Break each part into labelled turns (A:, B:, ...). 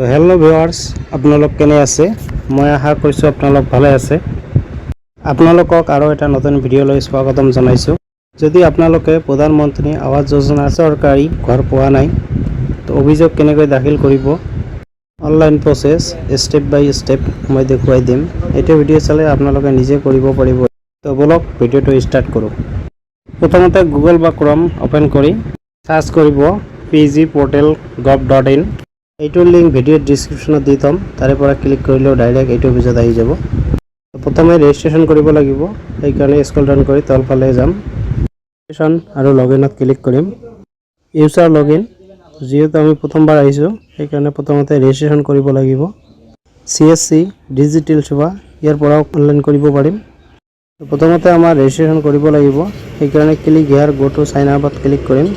A: তো hello' viewers, আপোনালোক কেনে আছে? মই আশা কৰিছোঁ আপোনালোক ভালে আছে। আপোনালোকক আৰু এটা নতুন ভিডিঅ'লৈ স্বাগতম জনাইছোঁ। যদি আপোনালোকে প্ৰধানমন্ত্ৰী আৱাস যোজনা চৰকাৰী ঘৰ পোৱা নাই, তো অভিযোগ কেনেকৈ দাখিল কৰিব, অনলাইন প্ৰচেছ ষ্টেপ বাই ষ্টেপ মই দেখুৱাই দিম। এইটো ভিডিঅ' চালে আপোনালোকে নিজে কৰিব পাৰিব। তো বলক ভিডিঅ'টো ষ্টাৰ্ট কৰোঁ। প্ৰথমতে গুগল বা ক্ৰম অ'পেন কৰি চাৰ্চ কৰিব pgportal.gov.in। এইটোৰ লিংক ভিডিঅ'ৰ ডিছক্ৰিপশ্যনত দি থ'ম, তাৰে পৰা ক্লিক কৰিলেও ডাইৰেক্ট এইটো পেজত আহি যাব। প্ৰথমে ৰেজিষ্ট্ৰেশ্যন কৰিব লাগিব, সেইকাৰণে স্ক্ৰল ডাউন কৰি তলফালে যাম। ৰেজিষ্ট্ৰেশ্যন আৰু লগইনত ক্লিক কৰিম। ইউজাৰ লগইন, যিহেতু আমি প্ৰথমবাৰ আহিছোঁ সেইকাৰণে প্ৰথমতে ৰেজিষ্ট্ৰেশ্যন কৰিব লাগিব। CSC ডিজিটেল সেৱা, ইয়াৰ পৰাও অনলাইন কৰিব পাৰিম। প্ৰথমতে আমাৰ ৰেজিষ্ট্ৰেশ্যন কৰিব লাগিব, সেইকাৰণে click here go to sign আপত ক্লিক কৰিম।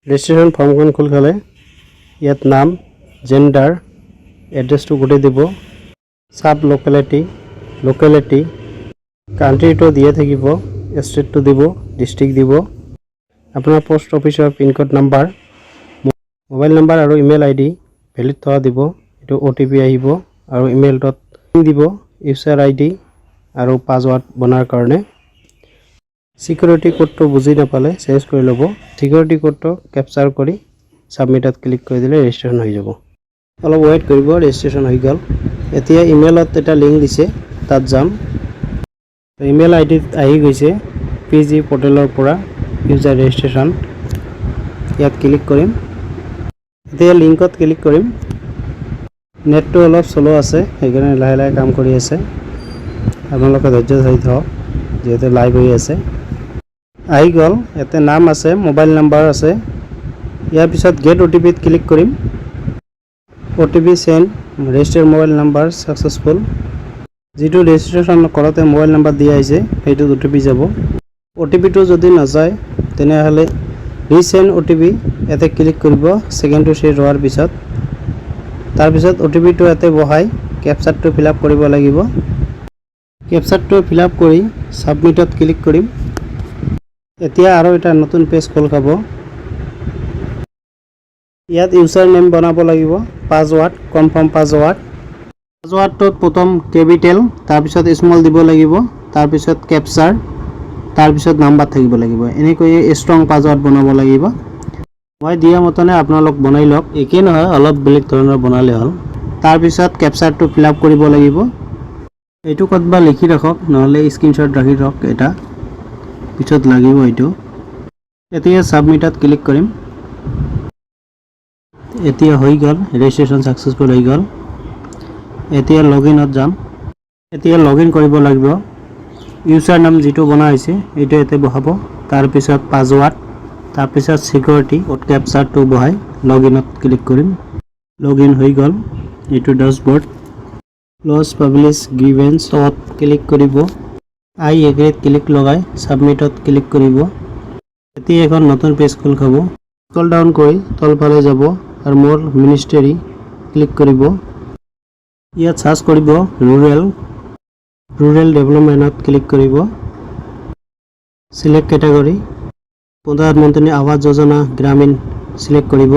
A: ৰেজিষ্ট্ৰেশ্যন ফৰ্মখন খোল খালে ইয়াত নাম, জেণ্ডাৰ, এড্ৰেছটো গোটেই দিব, সাব লোকেলিটি, কাণ্ট্ৰিটো দিয়ে থাকিব, ষ্টেটটো দিব, ডিষ্ট্ৰিক্ট দিব, আপোনাৰ পোষ্ট অফিচৰ পিনক'ড নাম্বাৰ, মোবাইল নাম্বাৰ আৰু ইমেইল ID ভেলিড থকা দিব। এইটো OTP আহিব আৰু ইমেইলটোত দিব ইউজাৰ ID আৰু পাছৱাৰ্ড বনোৱাৰ কাৰণে। চিকিউৰিটি কোডটো বুজি নাপালে চেঞ্জ কৰি ল'ব। চিকিউৰিটি কোডটো কেপচাৰ কৰি ছাবমিটত ক্লিক কৰি দিলে ৰেজিষ্ট্ৰেশ্যন হৈ যাব। অলপ ৱেইট কৰিব, ৰেজিষ্ট্ৰেশ্যন হৈ গ'ল। এতিয়া ইমেইলত এটা লিংক দিছে, তাত যাম। ইমেইল ID আহি গৈছে PG পৰ্টেলৰ পৰা ইউজাৰ ৰেজিষ্ট্ৰেশ্যন, ইয়াত ক্লিক কৰিম। এতিয়া লিংকত ক্লিক কৰিম। নেটটো অলপ শ্ল' আছে, সেইকাৰণে লাহে লাহে কাম কৰি আছে। আপোনালোকে ধৈৰ্য ধৰি থাকক, যিহেতু লাইভ হৈ আছে। আহি গ'ল, ইয়াতে নাম আছে, মোবাইল নাম্বাৰ আছে। ইয়াৰ পিছত গেট OTPত ক্লিক কৰিম। OTP send, register mobile number successful. যিটো ৰেজিষ্ট্ৰেশ্যন কৰোঁতে মোবাইল নাম্বাৰ দিয়া আহিছে সেইটোত OTP যাব। OTPটো যদি নাযায় তেনেহ'লে ৰিচেণ্ড OTP ইয়াতে ক্লিক কৰিব ছেকেণ্ডটো শেষ হোৱাৰ পিছত। তাৰপিছত OTPটো ইয়াতে বহাই কেপচাৰটো ফিল আপ কৰিব লাগিব। কেপচাৰটো ফিল আপ কৰি ছাবমিটত ক্লিক কৰিম। এতিয়া আৰু এটা নতুন পেজ খোল খাব। ইয়াত ইউজাৰ নেম বনাব লাগিব, পাছৱাৰ্ড, কনফাৰ্ম পাছৱাৰ্ডটোত প্ৰথম কেপিটেল, তাৰপিছত স্মল দিব লাগিব, তাৰপিছত কেপচাৰ, তাৰপিছত নাম্বাৰ থাকিব লাগিব। এনেকৈয়ে ষ্ট্ৰং পাছৱাৰ্ড বনাব লাগিব। মই দিয়া মতনে আপোনালোক বনাই লওক, একেই নহয়, অলপ বেলেগ ধৰণৰ বনালে হ'ল। তাৰপিছত কেপচাৰটো ফিল আপ কৰিব লাগিব। এইটো ক'ৰবাত লিখি ৰাখক, নহ'লে স্ক্ৰীনশ্বট ৰাখি ৰাখক, এটা পিছত লাগিব এইটো। এতিয়া ছাবমিটত ক্লিক কৰিম। এতিয়া হৈ গ'ল, ৰেজিষ্ট্ৰেশ্যন ছাকচেছফুল হৈ গ'ল। এতিয়া লগইনত যাম। এতিয়া লগইন কৰিব লাগিব। ইউজাৰ নাম যিটো বনোৱা হৈছে এইটো ইয়াতে বহাব, তাৰপিছত পাছৱাৰ্ড, তাৰপিছত চিকিউৰিটি কোড কেপচাৰটো বহাই লগইনত ক্লিক কৰিম। লগইন হৈ গ'ল। এইটো ডেছবৰ্ড। ক্ল'জ পাব্লিছ গ্ৰিভেন্সত ক্লিক কৰিব। আই এগ্ৰীত ক্লিক লগাই ছাবমিটত ক্লিক কৰিব। এতিয়া এখন নতুন পেজ খোল খাব। স্ক্ৰল ডাউন কৰি তলফালে যাব আৰু মোৰ মিনিষ্ট্ৰী ক্লিক কৰিব। ইয়াত চাৰ্চ কৰিব ৰুৰেল ডেভেলপমেণ্টত ক্লিক কৰিব। Select category, Pradhanmantri Awas Yojana Gramin select কৰিব।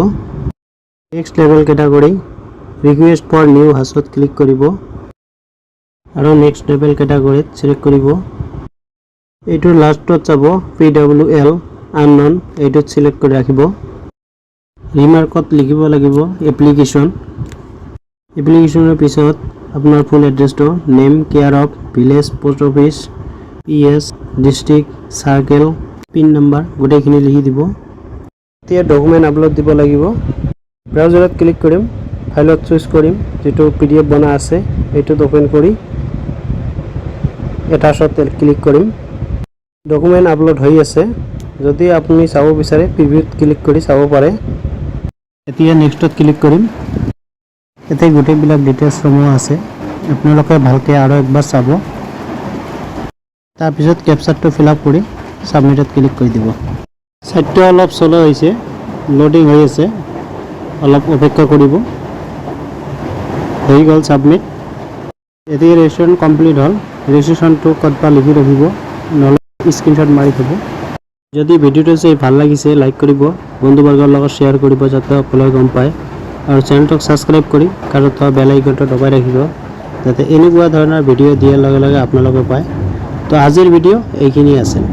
A: Next level category, request for new হাউচত ক্লিক কৰিব আৰু নেক্সট লেভেল কেটেগৰীত চিলেক্ট কৰিব। এইটোৰ লাষ্টত যাব PWL আননন, এইটোত চিলেক্ট কৰি ৰাখিব। ৰিমাৰ্কত লিখিব লাগিব এপ্লিকেশ্যনৰ পিছত আপোনাৰ ফুল এড্ৰেছটো, name, care of, village, post office, PS, district, circle, pin number গোটেইখিনি লিখি দিব। এতিয়া ডকুমেণ্ট আপলোড দিব লাগিব। ব্ৰাউজাৰত ক্লিক কৰিম, ফাইলত চুজ কৰিম, যিটো PDF বনোৱা আছে এইটোত অ'পেন কৰি এটাচত ক্লিক কৰিম। ডকুমেণ্ট আপলোড হৈ আছে। যদি আপুনি চাব বিচাৰে প্ৰিভিউত ক্লিক কৰি চাব পাৰে। এতিয়া নেক্সটত ক্লিক কৰিম। এতিয়া গোটেইবিলাক ডিটেইলছসমূহ আছে, আপোনালোকে ভালকৈ আৰু একবাৰ চাব। তাৰপিছত কেপচাৰটো ফিল আপ কৰি ছাবমিটত ক্লিক কৰি দিব। ছাইটটো অলপ শ্ল' হৈছে, লোডিং হৈ আছে, অলপ অপেক্ষা কৰিব। হৈ গ'ল ছাবমিট। এতিয়া ৰেজিষ্ট্ৰেশ্যন কমপ্লিট হ'ল। ৰেজিষ্ট্ৰেশ্যনটো ক'ৰবাত লিখি ৰাখিব, নহ'লে স্ক্ৰীনশ্বট মাৰি থ'ব। যদি ভিডিঅ'টো চাই ভাল লাগিছে লাইক কৰিব, বন্ধু বৰ্গৰ লগত শ্বেয়াৰ কৰিব যাতে সকলোৱে গম পায়। আৰু চেনেলটোক ছাবস্ক্ৰাইব কৰি কাষত থকা বেল আইকনটো দবাই ৰাখিব যাতে এনেকুৱা ধৰণৰ ভিডিঅ' দিয়াৰ লগে লগে আপোনালোকে পায়। তো আজিৰ ভিডিঅ' এইখিনি আছিল।